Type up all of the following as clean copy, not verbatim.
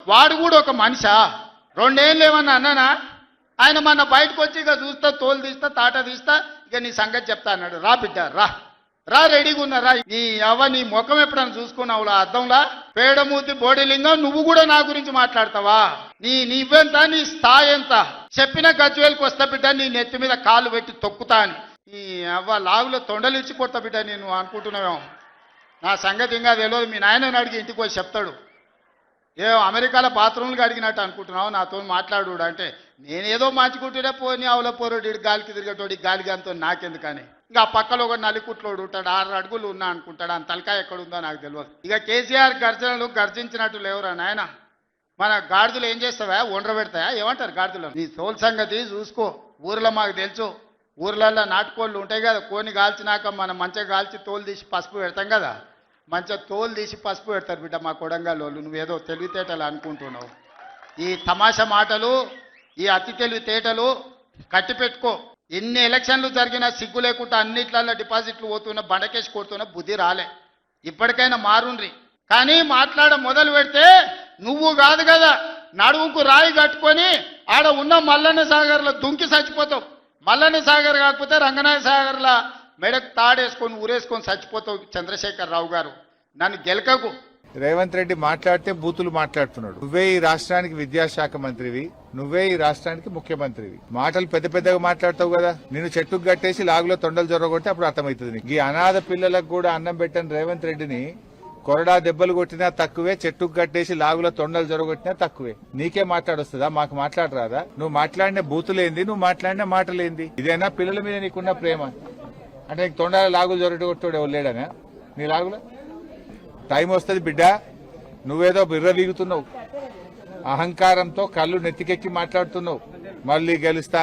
వాడు కూడా ఒక మనిషా? 2 ఏళ్ళు ఏమన్నా అన్నానా? ఆయన మన బయటకు వచ్చి ఇక చూస్తా, తోలు తీస్తా, తాట తీస్తా, ఇక నీ సంగతి చెప్తా అన్నాడు. రా బిడ్డ రా, రా రెడీగా ఉన్నారా? నీ నీ ముఖం ఎప్పుడన్నా చూసుకున్నావులా అద్దంలా? పేడమూతి బోడిలింగం, నువ్వు కూడా నా గురించి మాట్లాడతావా? నీవెంత, నీ స్థాయి ఎంత? చెప్పిన గజ్వేల్కి వస్తా బిడ్డ, నీ నెత్తి మీద కాలు పెట్టి తొక్కుతా అని. నీ లాగులో తొండలు ఇచ్చి కొడతా బిడ్డ నేను అనుకుంటున్నావేమో. నా సంగతి ఇంకా తెలియదు. మీ నాయనని అడిగి ఇంటికి పోయి చెప్తాడు. అమెరికాలో బాత్రూమ్లు అడిగినట్టు అనుకుంటున్నావు నాతో మాట్లాడు అంటే, నేనేదో మంచుకుంటూనే పోని అవల పోరోడు గాలికి తిరిగేటోడి గాలికి అంతా నాకెందుకని. ఇంకా పక్కలో ఒక నలికుట్లోడు ఉంటాడు, 6 అడుగులు ఉన్నా అనుకుంటాడు, అంత తలకాయ ఎక్కడుందో నాకు తెలియదు. ఇక కేసీఆర్ గర్జనలు గర్జించినట్టు లేవురా నాయన. మన గాడిదలు ఏం చేస్తావా? ఒండ్ర పెడతాయా? ఏమంటారు గాడిదలు? నీ తోలు సంగతి చూసుకో. ఊర్లో మాకు తెలుసు, ఊర్లలో నాటుకోళ్ళు ఉంటాయి కదా, కోని కాల్చినాక మనం మంచిగా కాల్చి తోలు తీసి పసుపు పెడతాం కదా, మంచిగా తోలు తీసి పసుపు పెడతారు బిడ్డ మా కొడంగల్ వాళ్ళు. నువ్వేదో తెలివితేటలు అనుకుంటున్నావు. ఈ తమాషా మాటలు, ఈ అతి తెలివితేటలు కట్టి పెట్టుకో. ఎన్ని ఎలక్షన్లు జరిగినా సిగ్గు లేకుండా అన్నిట్లలో డిపాజిట్లు పోతున్నా, బండకేసి కొడుతున్నా, బుద్ధి రాలే. ఇప్పటికైనా మారుండ్రి. కానీ మాట్లాడ మొదలు పెడితే నువ్వు కాదు కదా, నడువుకు రాయి కట్టుకొని ఆడ ఉన్న మల్లన్న సాగర్లో దుంకి చచ్చిపోతావు. మల్లన్న సాగర్ కాకపోతే రంగనాయ సాగర్ల మెడకు తాడేసుకొని ఊరేసుకొని చచ్చిపోతావు. చంద్రశేఖర్ రావు గారు, నన్ను గెలకకు. రేవంత్ రెడ్డి మాట్లాడితే బూతులు మాట్లాడుతున్నాడు. నువ్వే ఈ రాష్ట్రానికి విద్యాశాఖ మంత్రివి, నువ్వే ఈ రాష్ట్రానికి ముఖ్యమంత్రివి. మాటలు పెద్ద పెద్దగా మాట్లాడతావు కదా. నిన్ను చెట్టుకు కట్టేసి లాగులో తొండలు జొరగొట్టి అప్పుడు అర్థమవుతుంది నీకు. ఈ అనాథ పిల్లలకు కూడా అన్నం పెట్టని రేవంత్ రెడ్డిని కొరడా దెబ్బలు కొట్టినా తక్కువే, చెట్టుకు కట్టేసి లాగులో తొండలు జొరగొట్టినా తక్కువే. నీకే మాట్లాడొస్తుందా? మాకు మాట్లాడరాదా? నువ్వు మాట్లాడిన బూతులేంది, నువ్వు మాట్లాడిన మాటలేంది? ఇదేనా పిల్లల మీద నీకున్న ప్రేమ? అంటే నీకు తొండాల లాగులు జొరగొట్టుకోడు ఎవరు లేడనా నీ లాగులో? టైం వస్తుంది బిడ్డ, నువ్వేదో బిర్ర వీగుతున్నావు, అహంకారంతో కళ్ళు నెత్తికెక్కి మాట్లాడుతున్నావు. మళ్ళీ గెలుస్తా,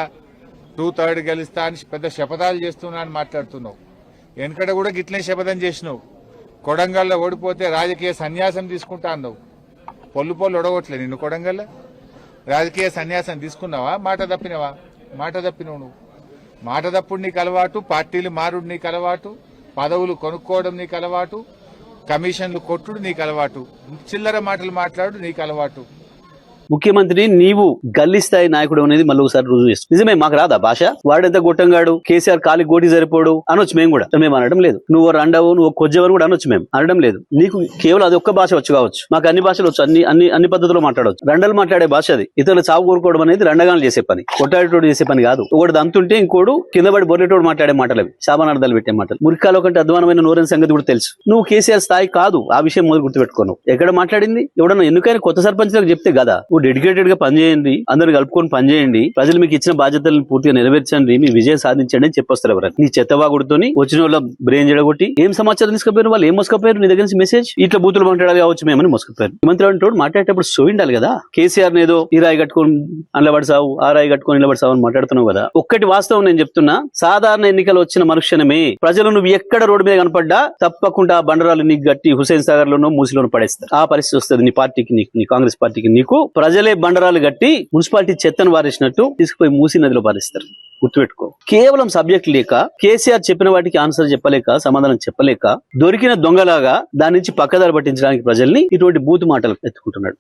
2/3 గెలుస్తా అని పెద్ద శపథాలు చేస్తున్నా అని మాట్లాడుతున్నావు. వెనకడ కూడా గిట్లనే శపథం చేసినావు. కొడంగల్లో ఓడిపోతే రాజకీయ సన్యాసం తీసుకుంటా అన్నావు. పొల్లు ఒడగొట్లే నిన్ను కొడంగల్లో. రాజకీయ సన్యాసం తీసుకున్నావా? మాట తప్పినవా? మాట తప్పినవు నువ్వు. మాట తప్పుడు నీకు అలవాటు, పార్టీలు మారుడు నీకు అలవాటు, పదవులు కొనుక్కోవడం నీకు అలవాటు, కమిషన్లు కొట్టుడు నీకు అలవాటు, చిల్లర మాటలు మాట్లాడు నీకు అలవాటు. ముఖ్యమంత్రి నీవు గల్లీ స్థాయి నాయకుడు అనేది మళ్ళీ ఒకసారి రుజువు చేస్తుంది. నిజమే, మాకు రాదా భాష? వాడెంత గొట్టంగాడు, కేసీఆర్ కాలి గోటి సరిపోడు అనొచ్చు. మేము కూడా మేము అనడం లేదు. నువ్వు రండవు, నువ్వు కొజ్జవని కూడా అనొచ్చు, మేము అనడం లేదు. నీకు కేవలం అది ఒక్క భాష వచ్చు కావచ్చు, మాకు అన్ని భాషలు వచ్చు, అన్ని పద్ధతుల్లో మాట్లాడవచ్చు. రండలు మాట్లాడే భాష అది. ఇతరులు చావు కోరుకోవడం అనేది రండగాలు చేసే పని, కొట్టాడేటోడు చేసే పని కాదు. ఒకటి దంతుంటే ఇంకోడు కింద పడి బొర్రెటోడు మాట్లాడే మాటలు అవి, శాపనార్థాలు పెట్టే మాటలు. మురికాలో కంటే అధ్వానమైన నోరైన సంగతి కూడా తెలుసు. నువ్వు కేసీఆర్ స్థాయి కాదు, ఆ విషయం మొదలు గుర్తుపెట్టుకోను. ఎక్కడ మాట్లాడింది ఎవడన్నా ఎన్నికైనా కొత్త సర్పంచ్లకు చెప్తే కదా, నువ్వు డెడికేటెడ్ గా పనిచేయండి, అందరు కలుపుకొని పనిచేయండి, ప్రజలు మీకు ఇచ్చిన బాధ్యతలను పూర్తిగా నెరవేర్చండి, మీ విజయం సాధించండి అని చెప్పొస్తారు ఎవరైనా. నీ చెత్తవాగుడుతోని వచ్చిన వాళ్ళ బ్రెయిన్ జడగొట్టి ఏం సమాచారం తీసుకుపోయారు, వాళ్ళు ఏం మోసుకపోయారు నీ దగ్గర నుంచి మెసేజ్, ఇట్లా బూతులు మాట్లాడాలి కావచ్చు మేమని మోసుకుపోయారు. ముఖ్యమంత్రి అంటూ మాట్లాడేటప్పుడు సో ఉండాలి కదా. కేసీఆర్ ఏదో ఈ రాయి కట్టుకొని నిలబడసావు, ఆ రాయి కట్టుకొని నిలబడసావు అని మాట్లాడుతున్నావు కదా. ఒక్కటి వాస్తవం నేను చెప్తున్నా, సాధారణ ఎన్నికలు వచ్చిన మరుక్షణమే ప్రజలు నువ్వు ఎక్కడ రోడ్డు మీద కనపడ్డా తప్పకుండా బండరాలు నీకు గట్టి హుసేన్ సాగర్ లోనో మూసిలోనో పడేస్తారు. ఆ పరిస్థితి వస్తుంది నీ పార్టీకి, నీ కాంగ్రెస్ పార్టీకి. నీకు ప్రజలే బండరాలు గట్టి మున్సిపాలిటీ చెత్తను వారేసినట్టు తీసుకుపోయి మూసి నదిలో పారేస్తారు. గుర్తుపెట్టుకో. కేవలం సబ్జెక్ట్ లేక, కేసీఆర్ చెప్పిన వాటికి ఆన్సర్ చెప్పలేక, సమాధానం చెప్పలేక, దొరికిన దొంగలాగా దాని నుంచి పక్కదారి పట్టించడానికి ప్రజల్ని ఇటువంటి బూతు మాటలు ఎత్తుకుంటున్నాడు.